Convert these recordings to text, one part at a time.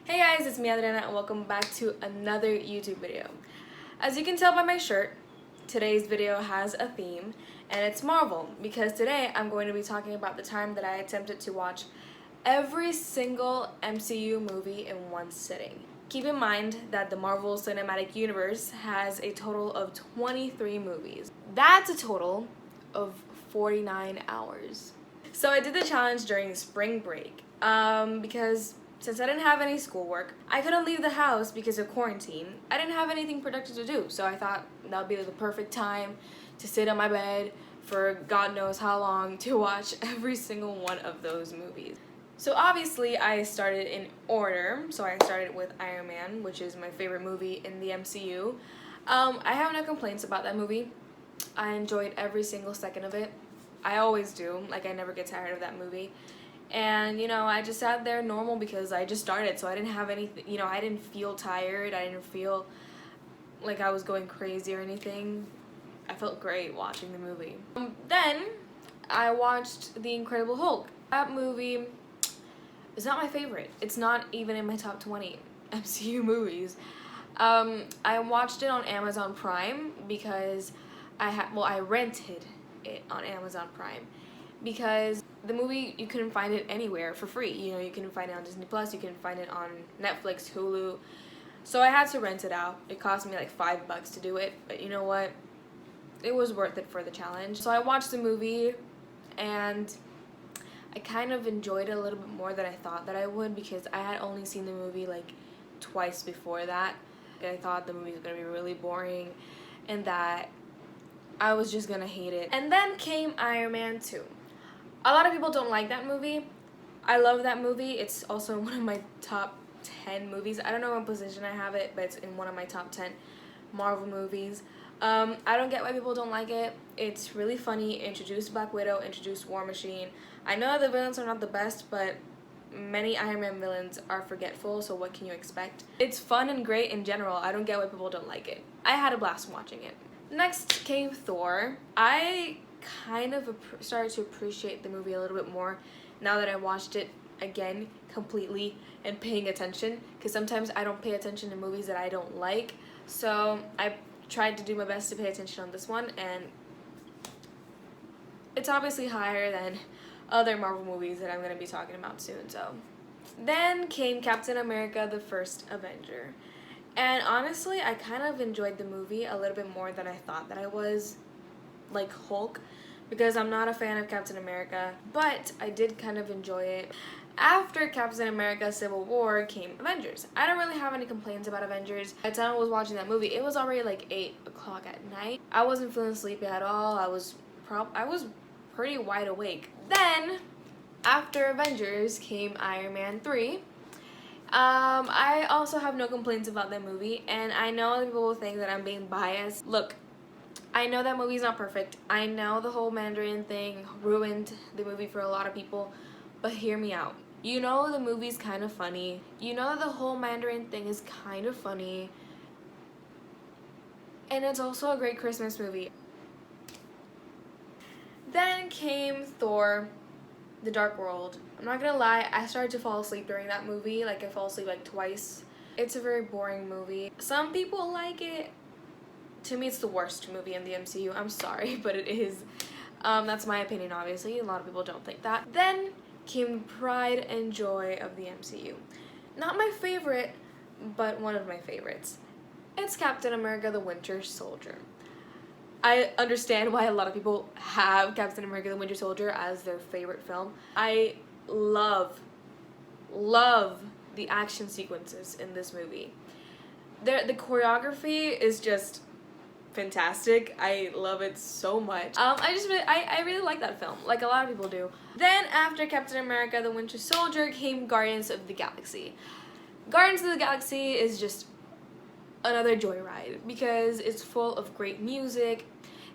Hey guys, it's me Adriana and welcome back to another YouTube video. As you can tell by my shirt, today's video has a theme and it's Marvel because today I'm going to be talking about the time that I attempted to watch every single MCU movie in one sitting. Keep in mind that the Marvel Cinematic Universe has a total of 23 movies. That's a total of 49 hours. So I did the challenge during spring break because since I didn't have any schoolwork, I couldn't leave the house because of quarantine. I didn't have anything productive to do, so I thought that would be the perfect time to sit on my bed for God knows how long to watch every single one of those movies. So obviously I started in order, so I started with Iron Man, which is my favorite movie in the MCU. I have no complaints about that movie. I enjoyed every single second of it. I always do, like I never get tired of that movie. And, I just sat there normal because I just started, so I didn't have anything, I didn't feel tired, I didn't feel like I was going crazy or anything. I felt great watching the movie. Then, I watched The Incredible Hulk. That movie is not my favorite. It's not even in my top 20 MCU movies. I watched it on Amazon Prime because I rented it on Amazon Prime because the movie, you couldn't find it anywhere for free. You couldn't find it on Disney Plus, you couldn't find it on Netflix, Hulu. So I had to rent it out. It cost me like $5 to do it, but you know what? It was worth it for the challenge. So I watched the movie and I kind of enjoyed it a little bit more than I thought that I would because I had only seen the movie like twice before that. I thought the movie was gonna be really boring and that I was just gonna hate it. And then came Iron Man 2. A lot of people don't like that movie. I love that movie. It's also one of my top 10 movies. I don't know what position I have it, but it's in one of my top 10 Marvel movies. I don't get why people don't like it. It's really funny. Introduced Black Widow, introduced War Machine. I know the villains are not the best, but many Iron Man villains are forgetful, so what can you expect? It's fun and great in general. I don't get why people don't like it. I had a blast watching it. Next came Thor. I kind of started to appreciate the movie a little bit more now that I watched it again completely and paying attention, because sometimes I don't pay attention to movies that I don't like. So I tried to do my best to pay attention on this one, and it's obviously higher than other Marvel movies that I'm going to be talking about soon. So then came Captain America: The First Avenger. And honestly, I kind of enjoyed the movie a little bit more than I thought that I was, like Hulk, because I'm not a fan of Captain America, but I did kind of enjoy it. After Captain America Civil War came Avengers. I don't really have any complaints about Avengers. By the time I was watching that movie, it was already like 8 o'clock at night. I wasn't feeling sleepy at all. I was pretty wide awake. Then, after Avengers came Iron Man 3. I also have no complaints about that movie, and I know people will think that I'm being biased. Look, I know that movie's not perfect. I know the whole Mandarin thing ruined the movie for a lot of people, but hear me out. You know the movie's kind of funny. You know the whole Mandarin thing is kind of funny, and it's also a great Christmas movie. Then came Thor: The Dark World. I'm not gonna lie, I started to fall asleep during that movie. Like, I fell asleep like twice. It's a very boring movie. Some people like it. To me, it's the worst movie in the MCU. I'm sorry, but it is. That's my opinion, obviously. A lot of people don't think that. Then came Pride and Joy of the MCU. Not my favorite, but one of my favorites. It's Captain America: The Winter Soldier. I understand why a lot of people have Captain America: The Winter Soldier as their favorite film. I love the action sequences in this movie. The choreography is just fantastic. I love it so much. I really like that film, like a lot of people do. Then after Captain America: The Winter Soldier came Guardians of the Galaxy. Guardians of the Galaxy is just another joyride because it's full of great music,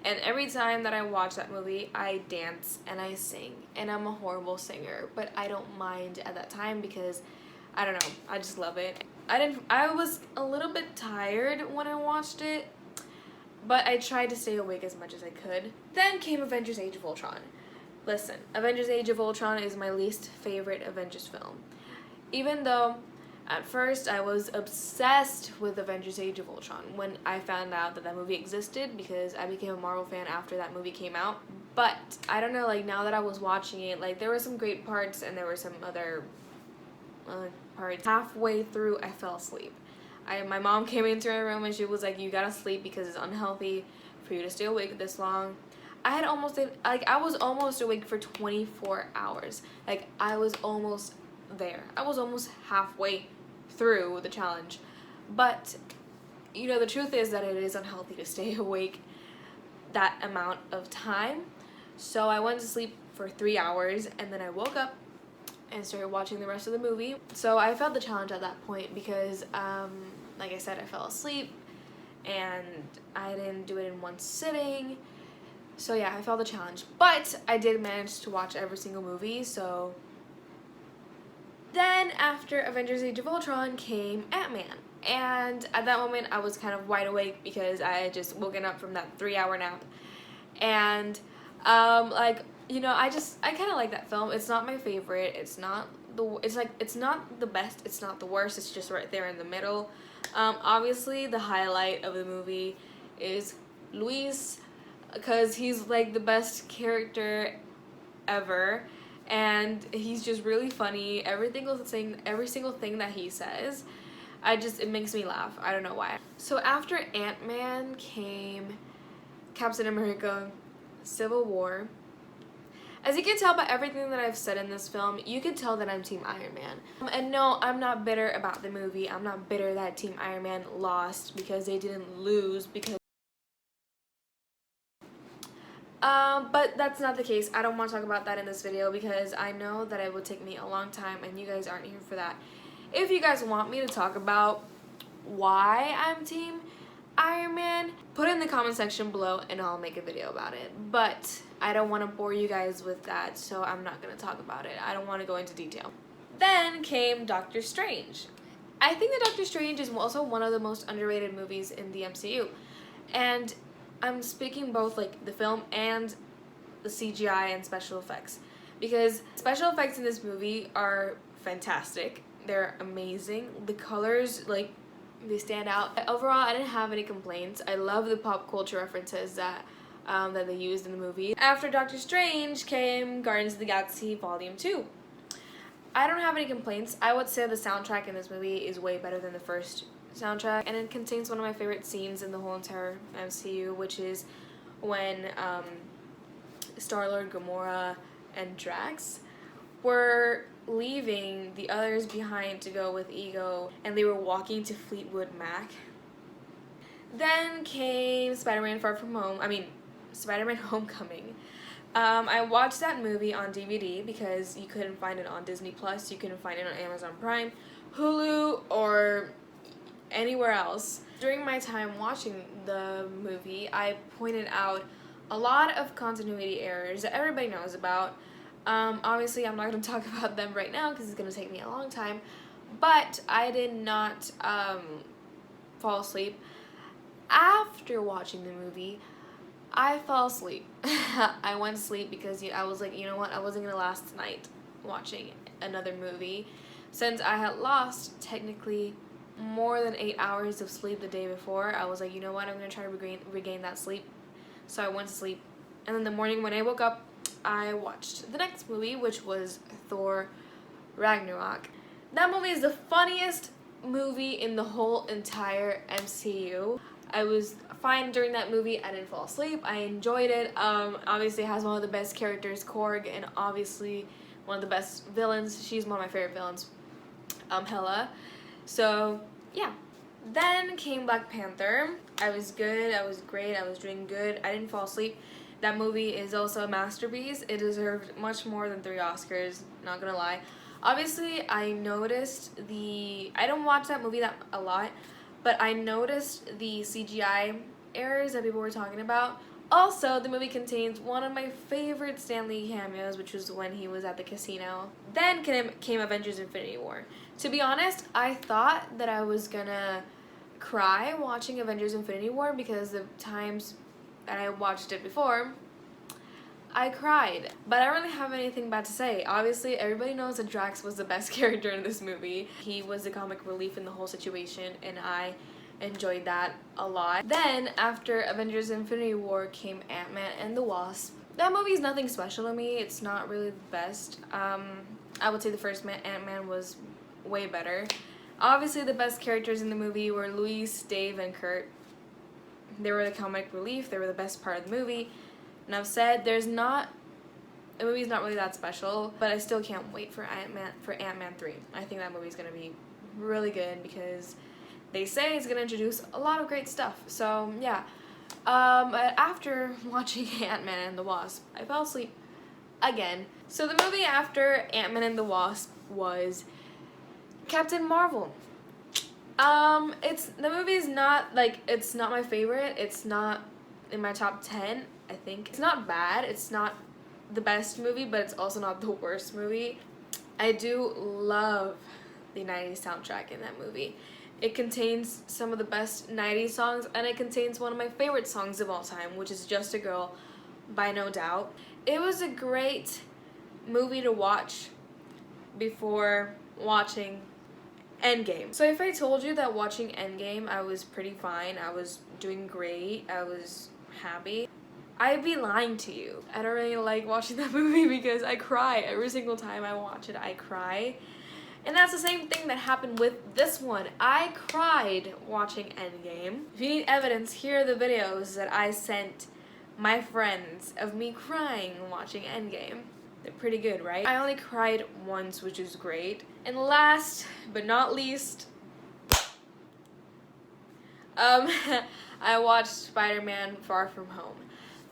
and every time that I watch that movie, I dance and I sing, and I'm a horrible singer, but I don't mind at that time because I don't know, I just love it. I was a little bit tired when I watched it, but I tried to stay awake as much as I could. Then came Avengers: Age of Ultron. Listen, Avengers: Age of Ultron is my least favorite Avengers film. Even though At first, I was obsessed with Avengers Age of Ultron when I found out that that movie existed, because I became a Marvel fan after that movie came out. But I don't know, like, now that I was watching it, like, there were some great parts and there were some other parts. Halfway through, I fell asleep. My mom came into my room and she was like, you gotta sleep because it's unhealthy for you to stay awake this long. I was almost awake for 24 hours. Like, I was almost there. I was almost halfway through the challenge. But, you know, the truth is that it is unhealthy to stay awake that amount of time. So I went to sleep for 3 hours and then I woke up and started watching the rest of the movie. So I failed the challenge at that point because, like I said, I fell asleep and I didn't do it in one sitting. So yeah, I failed the challenge. But I did manage to watch every single movie, so... Then, after Avengers Age of Ultron came Ant-Man. And at that moment, I was kind of wide awake because I had just woken up from that 3-hour nap. And, like, you know, I kind of like that film. It's not my favorite. It's not the best. It's not the worst. It's just right there in the middle. Obviously, the highlight of the movie is Luis, because he's, like, the best character ever. And he's just really funny. Every single thing that he says, it makes me laugh. I don't know why. So after Ant-Man came Captain America: Civil War. As you can tell by everything that I've said in this film, you can tell that I'm Team Iron Man. And no, I'm not bitter about the movie. I'm not bitter that Team Iron Man lost because they didn't lose, because but that's not the case. I don't want to talk about that in this video because I know that it would take me a long time and you guys aren't here for that. If you guys want me to talk about why I'm Team Iron Man, put it in the comment section below and I'll make a video about it. But I don't want to bore you guys with that, so I'm not going to talk about it. I don't want to go into detail. Then came Doctor Strange. I think that Doctor Strange is also one of the most underrated movies in the MCU. And I'm speaking both like the film and the CGI and special effects, because special effects in this movie are fantastic. They're amazing. The colors, like, they stand out. Overall, I didn't have any complaints. I love the pop culture references that they used in the movie. After Doctor Strange came Guardians of the Galaxy Volume 2. I don't have any complaints. I would say the soundtrack in this movie is way better than the first soundtrack, and it contains one of my favorite scenes in the whole entire MCU, which is when Star-Lord, Gamora, and Drax were leaving the others behind to go with Ego, and they were walking to Fleetwood Mac. Then came Spider-Man Homecoming. I watched that movie on DVD because you couldn't find it on Disney Plus, you couldn't find it on Amazon Prime, Hulu, or anywhere else. During my time watching the movie, I pointed out a lot of continuity errors that everybody knows about. Obviously, I'm not going to talk about them right now because it's going to take me a long time, but I did not fall asleep. After watching the movie, I fell asleep. I went to sleep because I was like, you know what, I wasn't going to last tonight watching another movie, since I had lost technically more than 8 hours of sleep the day before. I was like, you know what, I'm going to try to regain that sleep. So I went to sleep, and then the morning when I woke up, I watched the next movie, which was Thor Ragnarok. That movie is the funniest movie in the whole entire MCU. I was fine during that movie. I didn't fall asleep. I enjoyed it. Obviously it has one of the best characters, Korg, and obviously one of the best villains. She's one of my favorite villains, Hela. So yeah. Then came Black Panther. I was good. I was great. I was doing good. I didn't fall asleep. That movie is also a masterpiece. It deserved much more than 3 Oscars, not gonna lie. Obviously, I don't watch that movie that a lot, but I noticed the CGI errors that people were talking about. Also, the movie contains one of my favorite Stan Lee cameos, which was when he was at the casino. Then came Avengers Infinity War. To be honest, I thought that I was gonna cry watching Avengers Infinity War because the times that I watched it before, I cried. But I don't really have anything bad to say. Obviously, everybody knows that Drax was the best character in this movie. He was the comic relief in the whole situation, and I enjoyed that a lot. Then, after Avengers Infinity War came Ant-Man and the Wasp. That movie is nothing special to me. It's not really the best. I would say the first Ant-Man was way better. Obviously, the best characters in the movie were Luis, Dave, and Kurt. They were the comic relief. They were the best part of the movie. And I've said the movie's not really that special, but I still can't wait for Ant-Man 3. I think that movie's gonna be really good because they say it's gonna introduce a lot of great stuff. So yeah. After watching Ant-Man and the Wasp, I fell asleep again. So the movie after Ant-Man and the Wasp was Captain Marvel. The movie's not, it's not my favorite. It's not in my top 10, I think. It's not bad. It's not the best movie, but it's also not the worst movie. I do love the 90s soundtrack in that movie. It contains some of the best 90s songs, and it contains one of my favorite songs of all time, which is Just a Girl by No Doubt. It was a great movie to watch before watching Endgame. So if I told you that watching Endgame I was pretty fine, I was doing great, I was happy, I'd be lying to you. I don't really like watching that movie because I cry. Every single time I watch it, I cry. And that's the same thing that happened with this one. I cried watching Endgame. If you need evidence, here are the videos that I sent my friends of me crying watching Endgame. They're pretty good, right? I only cried once, which is great. And last but not least, I watched Spider-Man Far From Home.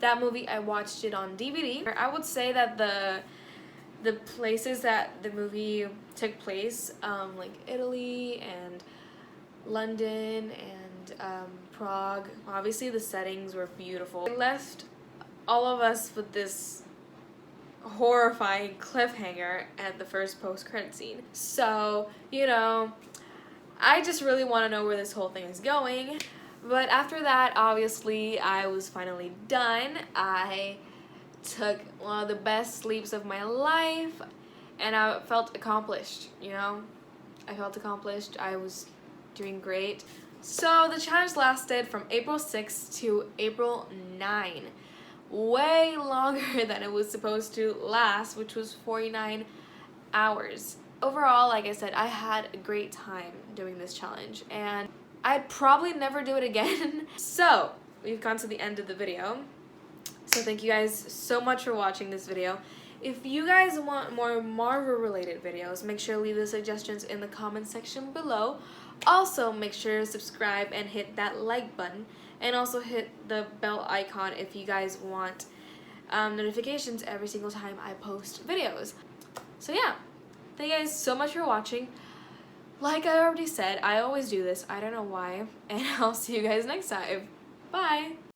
That movie, I watched it on DVD. I would say that the places that the movie took place, like Italy and London and Prague, obviously the settings were beautiful. It left all of us with this horrifying cliffhanger at the first post-credit scene. So, you know, I just really want to know where this whole thing is going. But after that, obviously, I was finally done. I took one of the best sleeps of my life, and I felt accomplished, you know? I felt accomplished. I was doing great. So the challenge lasted from April 6th to April 9. Way longer than it was supposed to last, which was 49 hours. Overall, like I said, I had a great time doing this challenge, and I'd probably never do it again. So, we've gone to the end of the video. So thank you guys so much for watching this video. If you guys want more Marvel related videos, make sure to leave the suggestions in the comment section below. Also, make sure to subscribe and hit that like button, and also hit the bell icon if you guys want notifications every single time I post videos. So yeah, thank you guys so much for watching. Like I already said, I always do this, I don't know why, and I'll see you guys next time. Bye!